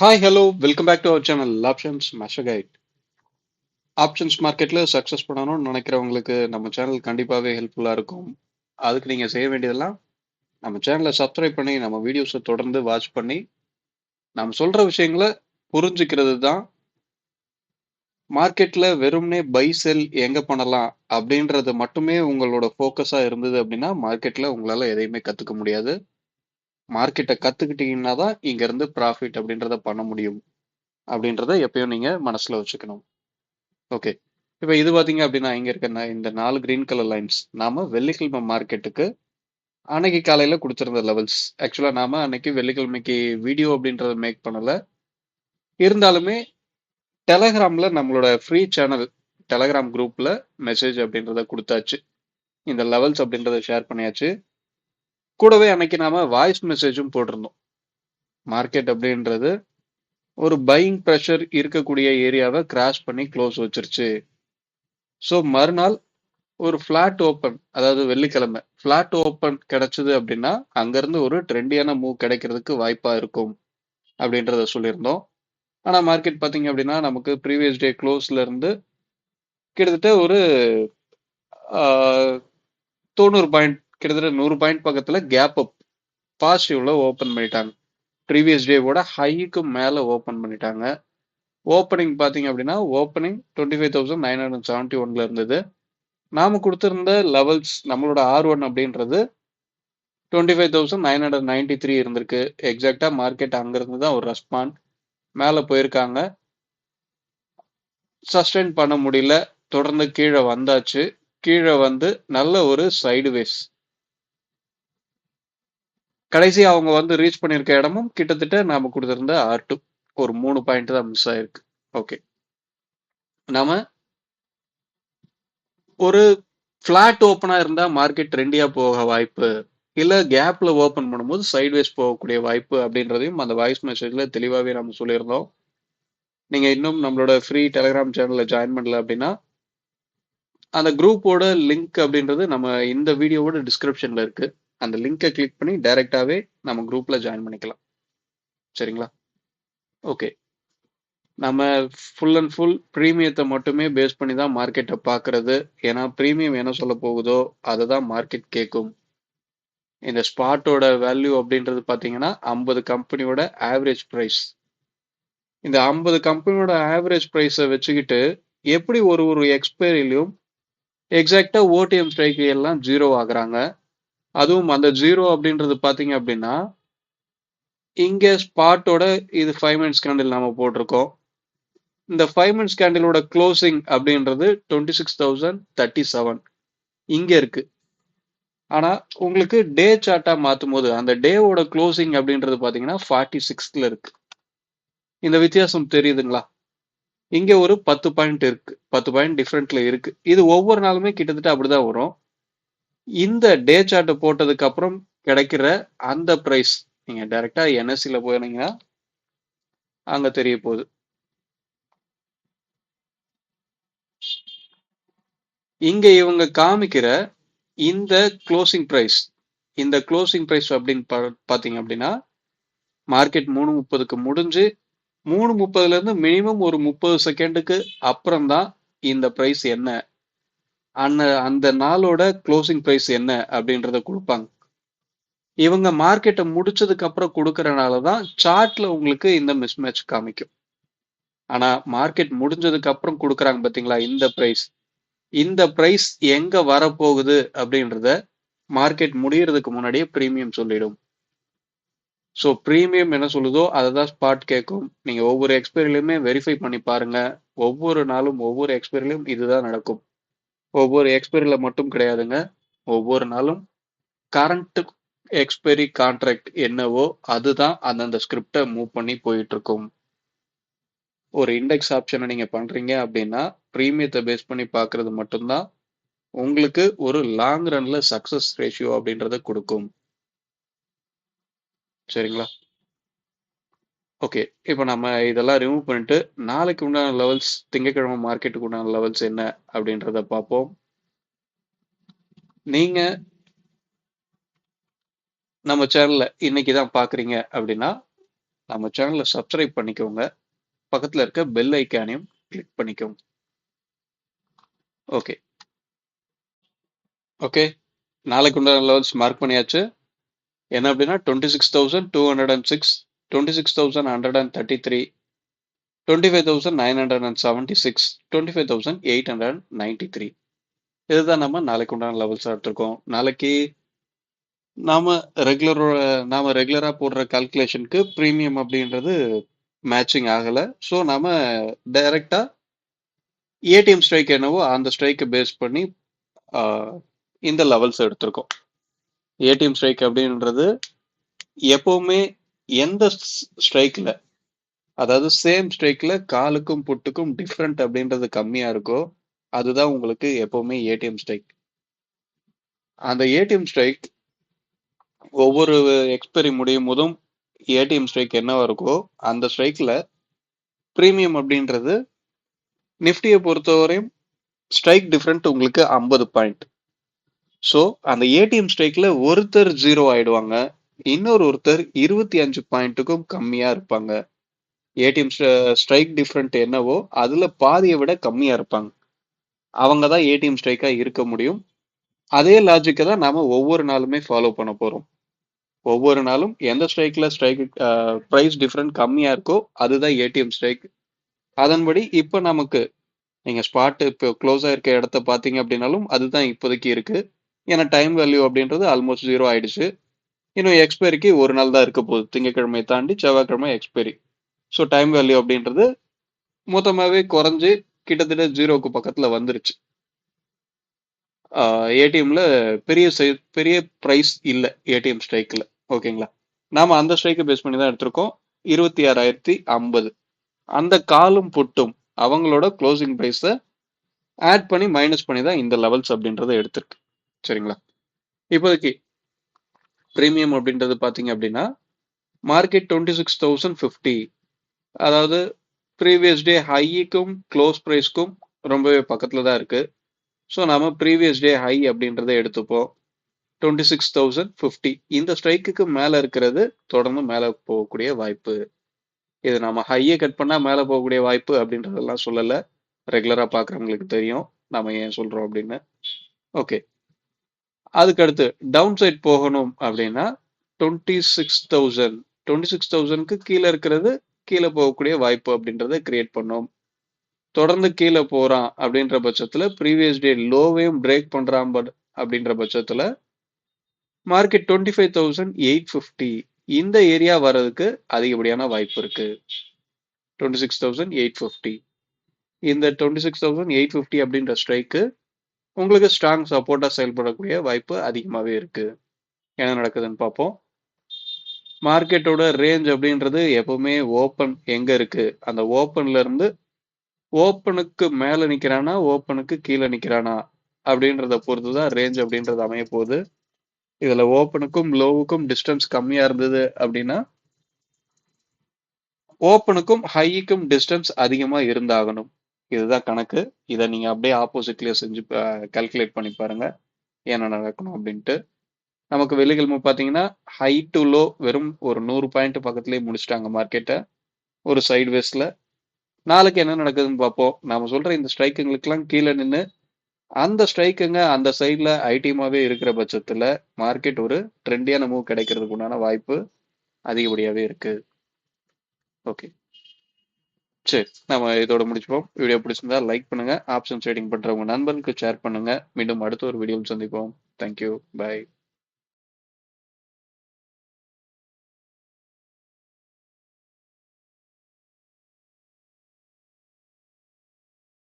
Hi hello welcome back to our channel options master guide. Options மார்க்கெட்டில் success பண்ணணும்னு நினைக்கிறவங்களுக்கு நம்ம சேனல் கண்டிப்பாகவே ஹெல்ப்ஃபுல்லாக இருக்கும். அதுக்கு நீங்கள் செய்ய வேண்டியதெல்லாம் நம்ம சேனலை சப்ஸ்கிரைப் பண்ணி நம்ம வீடியோஸை தொடர்ந்து வாட்ச் பண்ணி நம்ம சொல்கிற விஷயங்களை புரிஞ்சுக்கிறது தான். மார்க்கெட்டில் வெறும்னே பை செல் எங்கே பண்ணலாம் அப்படின்றது மட்டுமே உங்களோட ஃபோக்கஸாக இருந்தது அப்படின்னா மார்க்கெட்டில் உங்களால் எதையுமே கற்றுக்க முடியாது. மார்க்கெட்டை கற்றுக்கிட்டீங்கன்னா தான் இங்கேருந்து ப்ராஃபிட் அப்படின்றத பண்ண முடியும் அப்படின்றத எப்பயும் நீங்கள் மனசில் வச்சுக்கணும். ஓகே. இப்போ இது பார்த்தீங்க அப்படின்னா இங்க இருக்க இந்த 4 கிரீன் கலர் லைன்ஸ் நாம வெள்ளிக்கிழமை மார்க்கெட்டுக்கு அன்னைக்கு காலையில கொடுத்திருந்த லெவல்ஸ். ஆக்சுவலா நாம அன்னைக்கு வெள்ளிக்கிழமைக்கு வீடியோ அப்படின்றத மேக் பண்ணல. இருந்தாலுமே டெலகிராம்ல நம்மளோட ஃப்ரீ சேனல் டெலகிராம் குரூப்ல மெசேஜ் அப்படின்றத கொடுத்தாச்சு. இந்த லெவல்ஸ் அப்படின்றத ஷேர் பண்ணியாச்சு. கூடவே அன்னைக்கு நாம வாய்ஸ் மெசேஜும் போட்டிருந்தோம். மார்க்கெட் அப்படின்றது ஒரு பையிங் ப்ரெஷர் இருக்கக்கூடிய ஏரியாவை கிராஸ் பண்ணி க்ளோஸ் வச்சிருச்சு. ஸோ மறுநாள் ஒரு ஃபிளாட் ஓப்பன், அதாவது வெள்ளிக்கிழமை ஃபிளாட் ஓப்பன் கிடைச்சது அப்படின்னா அங்கிருந்து ஒரு ட்ரெண்டியான மூவ் கிடைக்கிறதுக்கு வாய்ப்பா இருக்கும் அப்படின்றத சொல்லியிருந்தோம். ஆனா மார்க்கெட் பாத்தீங்க அப்படின்னா நமக்கு ப்ரீவியஸ் டே க்ளோஸ்ல இருந்து கிட்டத்தட்ட ஒரு 90 பாயிண்ட், கிட்டத்தட்ட 100 பாயிண்ட் பக்கத்துல கேப் அப் பாசிட்டிவ்ல ஓப்பன் பண்ணிட்டாங்க. ப்ரீவியஸ் டேவோட ஹைக்கு மேல ஓப்பன் பண்ணிட்டாங்க. ஓப்பனிங் பாத்தீங்க அப்படின்னா ஓப்பனிங் 25,971 இருந்தது. நாம கொடுத்திருந்த லெவல்ஸ் நம்மளோட R1 அப்படின்றது 25,993 இருந்திருக்கு. எக்ஸாக்டா மார்க்கெட் அங்கிருந்து தான் ஒரு ரெஸ்பாண்ட் மேல போயிருக்காங்க. சஸ்டெயின் பண்ண முடியல, தொடர்ந்து கீழே வந்தாச்சு. கீழே வந்து நல்ல ஒரு சைடுவேஸ். கடைசி அவங்க வந்து ரீச் பண்ணியிருக்க இடமும் கிட்டத்தட்ட நாம கொடுத்திருந்த R2 ஒரு 3 பாயிண்ட் தான் மிஸ் ஆயிருக்கு. ஓகே, நாம ஒரு பிளாட் ஓப்பனா இருந்தா மார்க்கெட் ட்ரெண்டியா போக வாய்ப்பு, இல்ல கேப்ல ஓபன் பண்ணும்போது சைட்வேஸ் போகக்கூடிய வாய்ப்பு அப்படின்றதையும் அந்த வாய்ஸ் மெசேஜ்ல தெளிவாவே நம்ம சொல்லியிருந்தோம். நீங்க இன்னும் நம்மளோட ஃப்ரீ டெலிகிராம் சேனல்ல ஜாயின் பண்ணல அப்படின்னா அந்த குரூப்போட லிங்க் அப்படின்றது நம்ம இந்த வீடியோவோட டிஸ்கிரிப்ஷன்ல இருக்கு. அந்த லிங்கை கிளிக் பண்ணி டைரக்டாவே நம்ம குரூப்ல ஜாயின் பண்ணிக்கலாம். சரிங்களா? ஓகே, நம்ம ஃபுல் அண்ட் ஃபுல் ப்ரீமியத்தை மட்டுமே பேஸ் பண்ணி தான் மார்க்கெட்டை பார்க்கறது. ஏன்னா ப்ரீமியம் என்ன சொல்ல போகுதோ அதை தான் மார்க்கெட் கேட்கும். இந்த ஸ்பாட்டோட வேல்யூ அப்படின்றது பார்த்தீங்கன்னா 50 கம்பெனியோட ஆவரேஜ் ப்ரைஸ். இந்த 50 கம்பெனியோட ஆவரேஜ் ப்ரைஸை வச்சுக்கிட்டு எப்படி ஒரு ஒரு எக்ஸ்பைரிலையும் எக்ஸாக்டா ஓடிஎம் ஸ்ட்ரைக் எல்லாம் ஜீரோ ஆகுறாங்க. அதுவும் அந்த ஜீரோ அப்படின்றது பார்த்தீங்க அப்படின்னா இங்க ஸ்பாட்டோட இது 5 மினிட்ஸ் கேண்டில் நாம போட்டிருக்கோம். இந்த 5 மினிட்ஸ் கேண்டிலோட க்ளோசிங் அப்படின்றது 26,037 இங்க இருக்கு. ஆனா உங்களுக்கு டே சார்ட்டா மாத்தும் போது அந்த டேவோட க்ளோசிங் அப்படின்றது பாத்தீங்கன்னா 46ல இருக்கு. இந்த வித்தியாசம் தெரியுதுங்களா? இங்க ஒரு 10 பாயிண்ட் இருக்கு, 10 பாயிண்ட் டிஃபரெண்ட்ல இருக்கு. இது ஒவ்வொரு நாளுமே கிட்டத்தட்ட அப்படிதான் வரும். இந்த டே சார்ட் போட்டதுக்கு அப்புறம் கிடைக்கிற அந்த பிரைஸ் நீங்க டைரக்டா என்எஸ்சில போனீங்கன்னா அங்க தெரிய போகுது. இங்க இவங்க காமிக்கிற இந்த க்ளோசிங் பிரைஸ், இந்த க்ளோசிங் பிரைஸ் அப்படின்னு பாத்தீங்க அப்படின்னா மார்க்கெட் 3:30க்கு முடிஞ்சு 3:30ல இருந்து மினிமம் ஒரு 30 செகண்டுக்கு அப்புறம் தான் இந்த பிரைஸ் என்ன, அந்த நாளோட க்ளோசிங் பிரைஸ் என்ன அப்படின்றத கொடுப்பாங்க. இவங்க மார்க்கெட்டை முடிச்சதுக்கு அப்புறம் கொடுக்கறனால தான் சார்ட்ல உங்களுக்கு இந்த மிஸ்மேட்ச் காமிக்கும். ஆனா மார்க்கெட் முடிஞ்சதுக்கு அப்புறம் கொடுக்குறாங்க பாத்தீங்களா இந்த பிரைஸ் எங்க வரப்போகுது அப்படின்றத மார்க்கெட் முடியறதுக்கு முன்னாடியே பிரீமியம் சொல்லிடும். ஸோ பிரீமியம் என்ன சொல்லுதோ அதை தான் ஸ்பாட் கேட்கும். நீங்க ஒவ்வொரு எக்ஸ்பைரிலையுமே வெரிஃபை பண்ணி பாருங்க. ஒவ்வொரு நாளும் ஒவ்வொரு எக்ஸ்பைரிலையும் இதுதான் நடக்கும். ஒவ்வொரு எக்ஸ்பைரியில மட்டும் கிடையாதுங்க, ஒவ்வொரு நாளும் கரண்ட் எக்ஸ்பைரி கான்ட்ராக்ட் என்னவோ அதுதான் அந்தந்த ஸ்கிரிப்டை மூவ் பண்ணி போயிட்டு இருக்கும். ஒரு இண்டெக்ஸ் ஆப்ஷனை நீங்க பண்றீங்க அப்படின்னா பிரீமியத்தை பேஸ் பண்ணி பார்க்கறது மட்டும்தான் உங்களுக்கு ஒரு லாங் ரன்ல சக்சஸ் ரேஷியோ அப்படின்றத கொடுக்கும். சரிங்களா? ஓகே, இப்போ நம்ம இதெல்லாம் ரிமூவ் பண்ணிட்டு நாளைக்கு உண்டான லெவல்ஸ், திங்கட்கிழமை மார்க்கெட்டுக்கு உண்டான லெவல்ஸ் என்ன அப்படின்றத பார்ப்போம். நீங்க நம்ம சேனல்ல இன்னைக்கு தான் பாக்குறீங்க அப்படின்னா நம்ம சேனலை சப்ஸ்கிரைப் பண்ணிக்கோங்க. பக்கத்துல இருக்க பெல் ஐக்கானையும் கிளிக் பண்ணிக்கோங்க. ஓகே ஓகே நாளைக்கு உண்டான லெவல்ஸ் மார்க் பண்ணியாச்சு. என்ன அப்படின்னா 26,206, 26,133, 25,976, 25,893. இதுதான் நம்ம நாளைக்கு உண்டான லெவல்ஸ் எடுத்திருக்கோம். நாளைக்கு நாம ரெகுலரா போடுற கால்குலேஷனுக்கு ப்ரீமியம் அப்படின்றது மேட்சிங் ஆகல. ஸோ நாம டைரக்டா ஏடிஎம் ஸ்ட்ரைக் என்னவோ அந்த ஸ்ட்ரைக்கை பேஸ் பண்ணி இந்த லெவல்ஸ் எடுத்திருக்கோம். ஏடிஎம் ஸ்ட்ரைக் அப்படின்றது எப்பவுமே எந்த ஸ்ட்ரைக்ல, அதாவது சேம் ஸ்ட்ரைக்ல காலுக்கும் புட்டுக்கும் டிஃப்ரெண்ட் அப்படின்றது கம்மியா இருக்கோ அதுதான் உங்களுக்கு எப்பவுமே ஏடிஎம் ஸ்ட்ரைக். அந்த ஏடிஎம் ஸ்ட்ரைக் ஒவ்வொரு எக்ஸ்பைரி முடியும் போதும் ஏடிஎம் ஸ்ட்ரைக் என்னவா இருக்கோ அந்த ஸ்ட்ரைக்ல ப்ரீமியம் அப்படின்றது நிஃப்டியை பொறுத்தவரையும் ஸ்ட்ரைக் டிஃபரெண்ட் உங்களுக்கு 50 பாயிண்ட். ஸோ அந்த ஏடிஎம் ஸ்ட்ரைக்ல ஒருத்தர் 0 ஆயிடுவாங்க, ஒருத்தர் 25 பாயிண்ட்டுக்கும் கம்மியா இருப்பாங்க. ஏடிஎம் ஸ்ட்ரைக் டிஃபரெண்ட் என்னவோ அதுல பாதியை விட கம்மியா இருப்பாங்க. அவங்க தான் ஏடிஎம் ஸ்ட்ரைக்கா இருக்க முடியும். அதே லாஜிக்கை தான் நாம ஒவ்வொரு நாளுமே ஃபாலோ பண்ண போறோம். ஒவ்வொரு நாளும் எந்த ஸ்ட்ரைக்ல பிரைஸ் டிஃபரெண்ட் கம்மியா இருக்கோ அதுதான் ஏடிஎம் ஸ்ட்ரைக். அதன்படி இப்ப நமக்கு நீங்க ஸ்பாட் இப்போ க்ளோஸ் ஆயிருக்க இடத்த பாத்தீங்க அப்படின்னாலும் அதுதான் இப்போதைக்கு இருக்கு. ஏன்னா டைம் வேல்யூ அப்படின்றது ஆல்மோஸ்ட் 0 ஆயிடுச்சு. இன்னும் எக்ஸ்பைரிக்கு ஒரு நாள் தான் இருக்க போகுது. திங்கட்கிழமை தாண்டி செவ்வாய்க்கிழமை எக்ஸ்பைரி. ஸோ டைம் வேல்யூ அப்படின்றது மொத்தமாவே குறைஞ்சு கிட்டத்தட்ட 0க்கு பக்கத்துல வந்துருச்சு. ஏடிஎம்ல பெரிய பிரைஸ் இல்லை ஏடிஎம் ஸ்ட்ரைக்ல. ஓகேங்களா, நாம அந்த ஸ்ட்ரைக்கை பேஸ் பண்ணி தான் எடுத்திருக்கோம். 26,050 அந்த காலும் புட்டும் அவங்களோட க்ளோசிங் பிரைஸை ஆட் பண்ணி மைனஸ் பண்ணி தான் இந்த லெவல்ஸ் அப்படின்றத எடுத்திருக்கு. சரிங்களா, இப்போதைக்கு ப்ரீமியம் அப்படின்றது பாத்தீங்க அப்படின்னா மார்க்கெட் 26,050, அதாவது ப்ரீவியஸ் டே ஹைக்கும் க்ளோஸ் ப்ரைஸ்க்கும் ரொம்பவே பக்கத்துல தான் இருக்கு. ஸோ நாம ப்ரீவியஸ் டே ஹை அப்படின்றத எடுத்துப்போம் 26,050. இந்த ஸ்ட்ரைக்குக்கு மேல இருக்கிறது தொடர்ந்து மேல போகக்கூடிய வாய்ப்பு. இது நம்ம ஹையை கட் பண்ணா மேல போகக்கூடிய வாய்ப்பு அப்படின்றதெல்லாம் சொல்லல. ரெகுலரா பாக்குறவங்களுக்கு தெரியும் நாம ஏன் சொல்றோம் அப்படின்னு. ஓகே, அதுக்கு அடுத்து டவுன் சைட் போகணும் அப்படின்னா 26,000க்கு கீழே இருக்கிறது கீழே போகக்கூடிய வாய்ப்பு அப்படின்றத கிரியேட் பண்ணோம். தொடர்ந்து கீழே போறான் அப்படின்ற பட்சத்துல ப்ரீவியஸ் டே லோவையும் பிரேக் பண்றான் அப்படின்ற பட்சத்துல மார்க்கெட் 25,850 இந்த ஏரியா வர்றதுக்கு அதிகப்படியான வாய்ப்பு இருக்கு. 26,850 இந்த 26,850 அப்படின்ற ஸ்ட்ரைக்கு உங்களுக்கு ஸ்ட்ராங் சப்போர்ட்டா செயல்படக்கூடிய வாய்ப்பு அதிகமாவே இருக்கு. என்ன நடக்குதுன்னு பார்ப்போம். மார்க்கெட்டோட ரேஞ்ச் அப்படின்றது எப்பவுமே ஓப்பன் எங்க இருக்கு, அந்த ஓப்பன்ல இருந்து ஓப்பனுக்கு மேல நிக்கிறானா ஓப்பனுக்கு கீழே நிக்கிறானா அப்படின்றத பொறுத்துதான் ரேஞ்ச் அப்படின்றது அமைய போகுது. இதுல ஓப்பனுக்கும் லோவுக்கும் டிஸ்டன்ஸ் கம்மியா இருந்தது அப்படின்னா ஓப்பனுக்கும் ஹைக்கும் டிஸ்டன்ஸ் அதிகமா இருந்தாகணும். இதுதான் கணக்கு. இதை நீங்க அப்படியே ஆப்போசிட்லயே செஞ்சு கால்குலேட் பண்ணி பாருங்க என்ன நடக்கணும் அப்படின்ட்டு. நமக்கு வெள்ளிக்கிழமை பார்த்தீங்கன்னா ஹை டு லோ வெறும் ஒரு 100 பாயிண்ட் பக்கத்துலேயே முடிச்சிட்டாங்க மார்க்கெட்டை ஒரு சைட்வேஸ்ல. நாளைக்கு என்ன நடக்குதுன்னு பார்ப்போம். நாம சொல்ற இந்த ஸ்ட்ரைக்குங்களுக்கெல்லாம் கீழே நின்று அந்த ஸ்ட்ரைக்குங்க அந்த சைட்ல ஐடியமாவே இருக்கிற பட்சத்துல மார்க்கெட் ஒரு ட்ரெண்டியான மூவ் கிடைக்கிறதுக்கு உண்டான வாய்ப்பு அதிகப்படியாவே இருக்கு. ஓகே, சரி நம்ம இதோட முடிச்சுப்போம். வீடியோ பிடிச்சிருந்தா லைக் பண்ணுங்க, ஆப்ஷன் ட்ரேடிங் பண்றவங்க நண்பர்களுக்கு ஷேர் பண்ணுங்க. மீண்டும் அடுத்த ஒரு வீடியோவில் சந்திப்போம். Thank you, by.